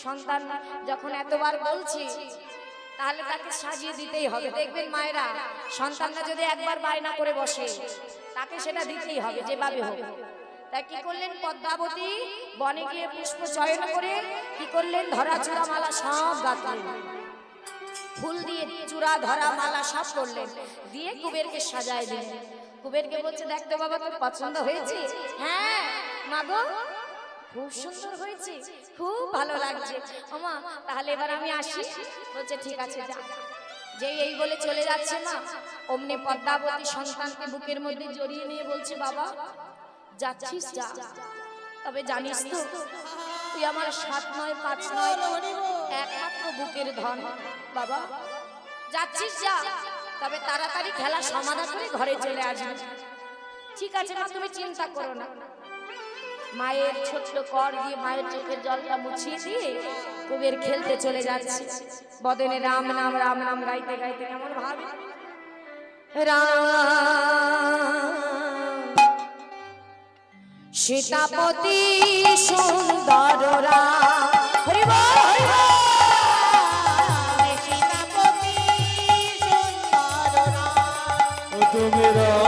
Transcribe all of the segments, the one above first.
সন্তান যখন এতবার বলছি তাহলে তাকে সাজিয়ে দিতেই হবে। দেখবেন মায়েরা, সন্তানরা যদি একবার বায়না করে বসে তাকে সেটা দিতেই হবে যেভাবে হোক। তাই কি করলেন, পদ্মাবতী বনে গিয়ে পুষ্প চয়ন করে কি করলেন, ধরা চূড়া মালা সব গাঁথলেন, ফুল দিয়ে চূড়া ধরা মালা সব করলেন, দিয়ে কুবেরকে সাজায় দিলেন। কুবেরকে বলছে, দেখ তো বাবা, তোর পছন্দ হয়েছে? হ্যাঁ মাগো, খুব সুন্দর হয়েছে, খুব ভালো লাগছে। ওমা তাহলে এবার আমি আসি। বলছে ঠিক আছে যা। যেই এই বলে চলে যাচ্ছে মা, অমনি পদ্মাবতী সন্তানকে বুকের মধ্যে জড়িয়ে নিয়ে বলছে, বাবা যাচ্ছিস যা, তবে জানিস তো তুই আমার 7 নয় 5 নয় একমাত্র বুকের ধন। বাবা যাচ্ছিস যা, তবে তাড়াতাড়ি খেলা সমাধান করে ঘরে চলে আসবি। ঠিক আছে মা, তুমি চিন্তা করো না। মায়ের ছোট্ট কর দিয়ে মায়ের চোখের জলটা মুছিয়ে দিয়ে কুবের খেলতে চলে যাচ্ছে। বদনে রাম নাম রাম নাম গাইতে গাইতে কেমন ভাবে, রাম সীতাপতি সুন্দর রাম, হরি বল হরি বল। সীতাপতি সুন্দর রাম, তুমি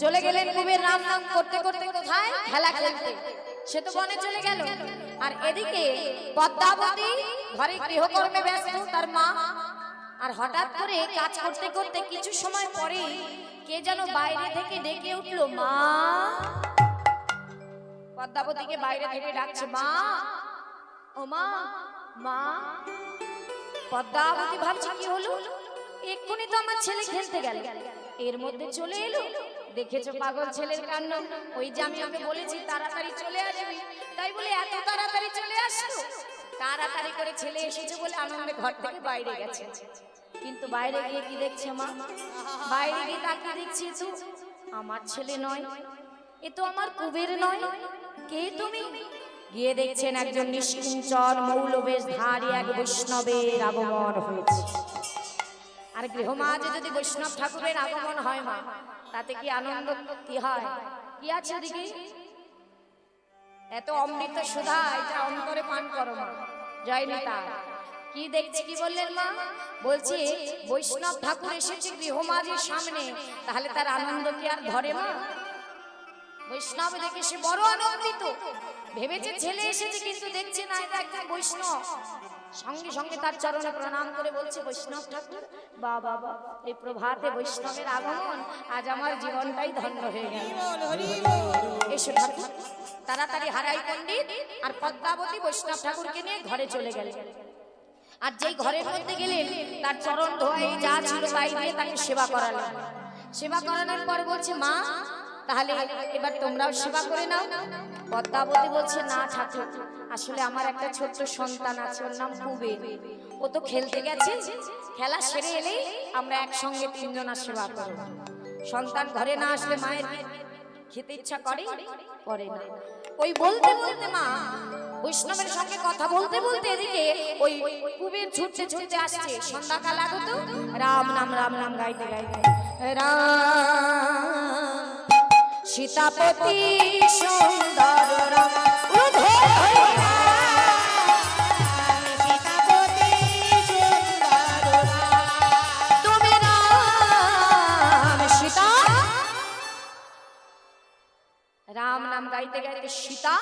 চলে গেলেন কুবের রাম নাম করতে করতে কোথায়, খেলা খেলতে। সে তো বনে চলে গেল। আর এদিকে পদ্মাবতী ঘরে গৃহকর্মে ব্যস্ত, তার মা। আর হঠাৎ করে কাজ করতে করতে কিছু সময় পরে কে যেন বাইরে থেকে ডেকে উঠলো, মা। পদ্মাবতীকে বাইরে থেকে ডাকছে, মা ও মা, মা। পদ্মাবতী ভাবছে কি হলো, এক্ষুনি তো আমার ছেলে খেলতে গেল, এর মধ্যে চলে এলো। দেখেছো পাগল ছেলের কাণ্ড, ওই যে আমি ওকে বলেছি তাড়াতাড়ি চলে আসবি, তাই বলে এত তাড়াতাড়ি চলে আসলো। তাড়াতাড়ি করে ছেলে এসেছে বলে আনন্দে ঘর থেকে বাইরে গেছে। কিন্তু বাইরে গিয়ে কি দেখছে মা, বাইরে গিয়ে তাকে দেখছি তো আমার ছেলে নয়, এ তো আমার কুবের নয়। কে তুমি? গিয়ে দেখছেন একজন নিষ্কিঞ্চন মৌলবেশধারী এক বৈষ্ণবের আগমন হয়েছে। আর গৃহমাঝে যদি বৈষ্ণব ঠাকুরের আগমন হয় মা, তাতে কি আনন্দ কি হয়? কি আছে দিকে এত অমৃত সুধা, এটা অন্তরে পান করো মা। জয় নেতা। কি দেখছি, কি বললেন মা? বলছি বৈষ্ণব ঠাকুর এসেছে গৃহমাঝের সামনে, তাহলে তার আনন্দ কি আর ধরে মা? বৈষ্ণব দেখে সে বড় আনন্দিত, ভেবেছে ছেলে এসেছে, কিন্তু দেখছে না এটা একটা বৈষ্ণব। সঙ্গে সঙ্গে তার চরণে প্রণাম করে বলছে, বৈষ্ণব ঠাকুর বাবা, এই প্রভাতে বৈষ্ণবের আগমন, আজ আমার জীবনটাই ধন্য হয়ে গেল। এসে ঠাকুর তাড়াতাড়ি হারাই পণ্ডিত আর পদ্মাবতী বৈষ্ণব ঠাকুরকে নিয়ে ঘরে চলে গেলেন। আর যেই ঘরের মধ্যে গেলেন, তার চরণ ধোয়াই যা ছিল তাই দিয়ে তাকে সেবা করালেন। সেবা করানোর পর বলছে, মা তাহলে এবার তোমরাও সেবা করে নাও। পদ্মাবতী বলছে, না ঠাকুর, আসলে আমার একটা ছোট্ট সন্তান আছে, ওর নাম কুবের, ও তো খেলতে গেছে, খেলা সেরে এলেই আমরা একসঙ্গে 3 জনা সেবা করব। সন্তান ঘরে না আসলে মায়ের খেতে ইচ্ছা করে না। ওই বলতে বলতে মা বৈষ্ণবের সঙ্গে কথা বলতে বলতে এদিকে ওই কুবের ছুটতে ছুটতে আসছে। সন্ধ্যাকাল আগত রাম নাম গাইতে গাইতে, রাম সীতাপতি সুন্দর রাম, সীতাপতি সুন্দর রাম, তুমি রাম রাম নাম গাইতে গাইতে সীতা,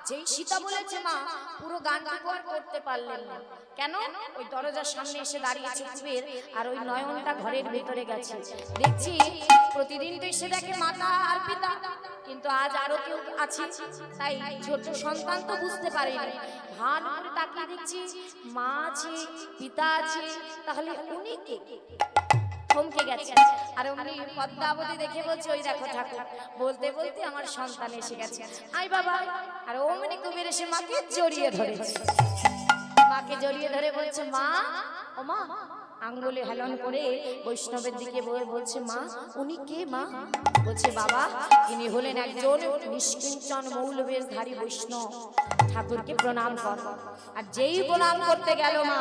যেই সীতা বলেছে মা, পুরো গানটুকু আর করতে পারলেন না। কেন? ওই দরজার সামনে এসে দাঁড়িয়েছে কুবের, আর ওই নয়নটা ঘরের ভেতরে গেছে। দেখছি প্রতিদিন তো এসে দেখে মাতা আর পিতা, কিন্তু আজ আরো কেউ আছে, তাই ছোট সন্তান তো বুঝতে পারেনি। ভান করে তাকিয়ে দেখছি মা আছে, পিতা আছে, তাহলে উনি কে? থমকে গেছে। আর অমনি পদ্মাবতী দেখে বলছে, ওই দেখো ঠাকুর। বলতে বলতে আমার সন্তান এসে গেছে, আই বাবা। আর অমনি কুবের এসে মাকে জড়িয়ে ধরেছে। মাকে জড়িয়ে ধরে বলছে, মা, ও মা, আঙ্গুলে হেলন করে বৈষ্ণবের দিকে বলছে, মা উনি কে মা? বলছে, বাবা ইনি হলেন একজন নিষ্কিঞ্চন মৌলবেশধারী বৈষ্ণব, ঠাকুরকে প্রণাম কর। আর যেই প্রণাম করতে গেল মা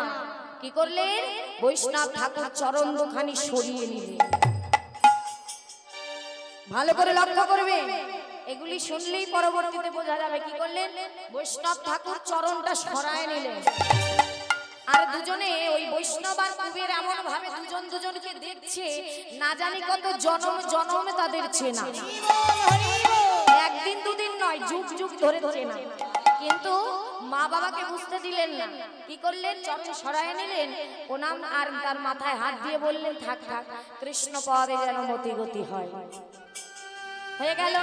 কি করলেন? বৈষ্ণব ঠাকুর চরণ দুখানি সরিয়ে নিলেন। ভালো করে লক্ষ্য করবে, এগুলি শুনলেই পরবর্তীতে বোঝা যাবে। কি করলেন? বৈষ্ণব ঠাকুর চরণটা সরায় নিলেন। আর দুজনে ওই বৈষ্ণব আর কুবের এমন ভাবে দুজন দুজনকে দেখছে, না জানি কত জনম জনমে তাদের চেনা। একদিন দুদিন নয়, যুগ যুগ ধরে চেনা। কিন্তু মা বাবাকে বুঝতে দিলেন না। কি করলেন? চরণ সরায় নিলেন, প্রণাম, আর তার মাথায় হাত দিয়ে বললেন, থাক থাক, কৃষ্ণ পদে যেন মতি গতি হয়। হয়ে গেল।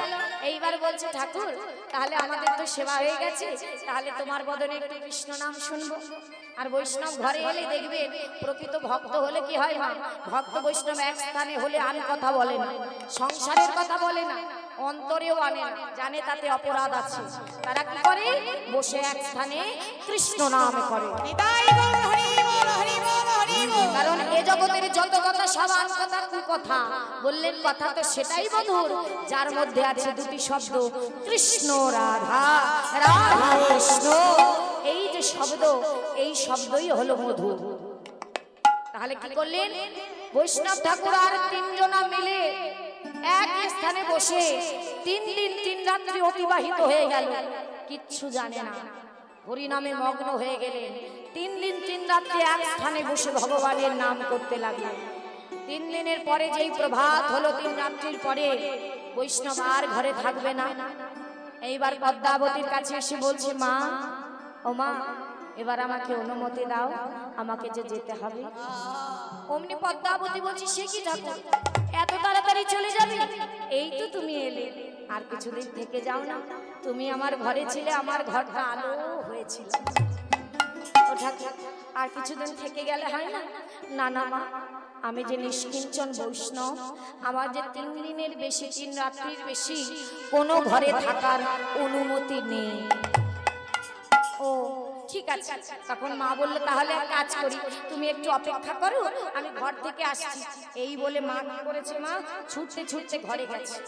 এইবার বলছে, ঠাকুর তাহলে আমাদের তো সেবা হয়ে গেছে, তাহলে তোমার বদনে একটু কৃষ্ণ নাম শুনবো। আর বৈষ্ণব ঘরে এলে দেখবেন, প্রকৃত ভক্ত হলে কি হয় মা? ভক্ত বৈষ্ণব এক স্থানে হলে আর কথা বলে না, সংসারের কথা বলে না, অন্তরেও আনে না, জানে তাতে অপরাধ আছে। তারা কি করে? বসে এক স্থানে কৃষ্ণ নাম করে। কারণ এ জগতের যত কথা সব কথা কুকথা। বললেন কথা তো সেটাই মধুর যার মধ্যে আছে দুটি শব্দ, কৃষ্ণ রাধা, রাধা কৃষ্ণ। এই যে শব্দ, এই শব্দই হলো মধুর। তাহলে কি করলেন? বৈষ্ণব ঠাকুর আর তিনজনা মিলে এক স্থানে বসে 3 দিন 3 রাত্রি অতিবাহিত হয়ে গেল, কিচ্ছু জানে না, হরিনামে মগ্ন হয়ে গেলেন। 3 দিন 3 রাত্রি এক স্থানে বসে ভগবানের নাম করতে লাগলেন। 3 দিনের পরে যেই প্রভাত হলো, 3 রাত্রির পরে বৈষ্ণব আর ঘরে থাকবে না। এইবার পদ্মাবতীর কাছে এসে বলছে, মা, ও মা, এবার আমাকে অনুমতি দাও, আমাকে যে যেতে হবে। অমনি পদ্মাবতী বলছে, সে কি ঠাকুর, এত তাড়াতাড়ি চলে যাবে? এই তো তুমি এলে, আর কিছুদিন থেকে যাও না। তুমি আমার ঘরে ছিলে, আমার ঘরটা আলো হয়েছিল। ও ঠাকুর, আর কিছুদিন থেকে গেলে হয় না? না না মা, আমি যে নিষ্কিঞ্চন বৈষ্ণব, আমার যে 3 দিনের বেশি, 3 রাত্রির বেশি কোনো ঘরে থাকার অনুমতি নেই। ও ঠিক আছে। তখন মা বলল, তাহলে এক কাজ করি, তুমি একটু অপেক্ষা করো, আমি ঘর থেকে আসছি। এই বলে মা কি করেছে? মা ছুটতে ছুটতে ঘরে গেছে।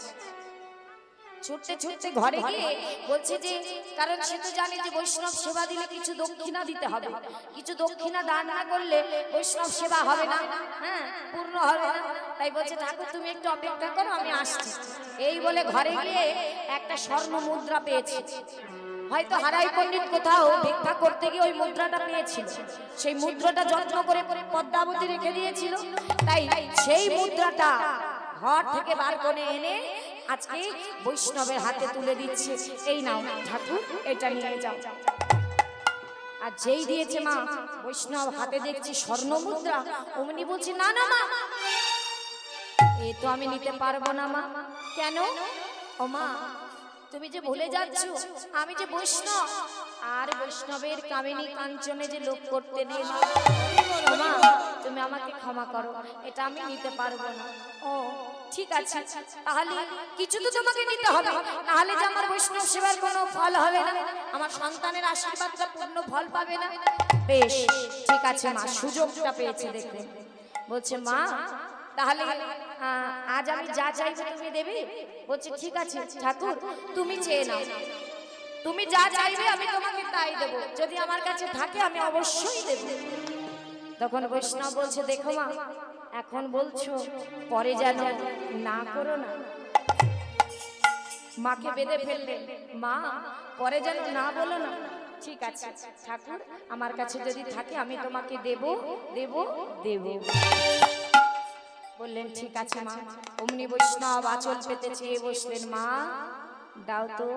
ছুটতে ছুটতে ঘরে গিয়ে বলছে যে, কারণ সে তো জানে যে বৈষ্ণব সেবা দিলে কিছু দক্ষিণা দিতে হবে, কিছু দক্ষিণা দান না করলে বৈষ্ণব সেবা হবে না, হ্যাঁ, পূর্ণ হবে না। তাই বলছে, ঠাকুর তুমি একটু অপেক্ষা করো, আমি আসছি। এই বলে ঘরে গিয়ে একটা স্বর্ণ মুদ্রা পেয়েছে। হয়তো হারাই পণ্ডিত কোথাও ভিক্ষা করতে গিয়ে ওই মুদ্রাটা পেয়েছিল, সেই মুদ্রাটা যত্ন করে পদ্মাবতী রেখে দিয়েছিল। তাই সেই মুদ্রাটা ঘর থেকে বার করে এনে আজকে বৈষ্ণবের হাতে তুলে দিচ্ছে, এই নাও ঠাকুর, এটা নিয়ে যাও। আর যেই দিয়েছে মা, বৈষ্ণব হাতে দেখছি স্বর্ণ মুদ্রা, অমনি বলছে, না না মা, এ তো আমি নিতে পারবো না মা। কেন? ও মা, তুমি যে ভুলে যাচ্ছ আমি যে বৈষ্ণব, আর বৈষ্ণবের কামিনী কাঞ্চনে যে লোক করতে নেই। মা তুমি আমাকে ক্ষমা করো, এটা আমি নিতে পারবো না। ও ঠিক আছে, তাহলে কিছু তো তোমাকে নিতে হবে, তাহলে যে আমার বৈষ্ণব সেবার কোনো ফল হবে না, আমার সন্তানের আশীর্বাদটা পূর্ণ ফল পাবে না। বেশ ঠিক আছে মা, সুযোগটা পেয়েছে দেখে বলছে, মা তাহলে আজ আমি যা চাইবো তুমি দেবে? বলছে, ঠিক আছে ঠাকুর, তুমি চেয়ে নাও, তুমি যা চাইবে আমি তোমাকে তাই দেবো, যদি আমার কাছে থাকে আমি অবশ্যই দেব। তখন বৈষ্ণব বলছে, দেখো মা, এখন বলছো, পরে যেন না করো না। মাকে বেঁধে ফেললেন, মা পরে যেন না বলো না। ঠিক আছে ঠাকুর, আমার কাছে যদি থাকে আমি তোমাকে দেব দেব দেব। বললেন, ঠিক আছে মা। অমনি বৈষ্ণব আঁচল পেতে চেয়ে বসলেন, মা দাও তো।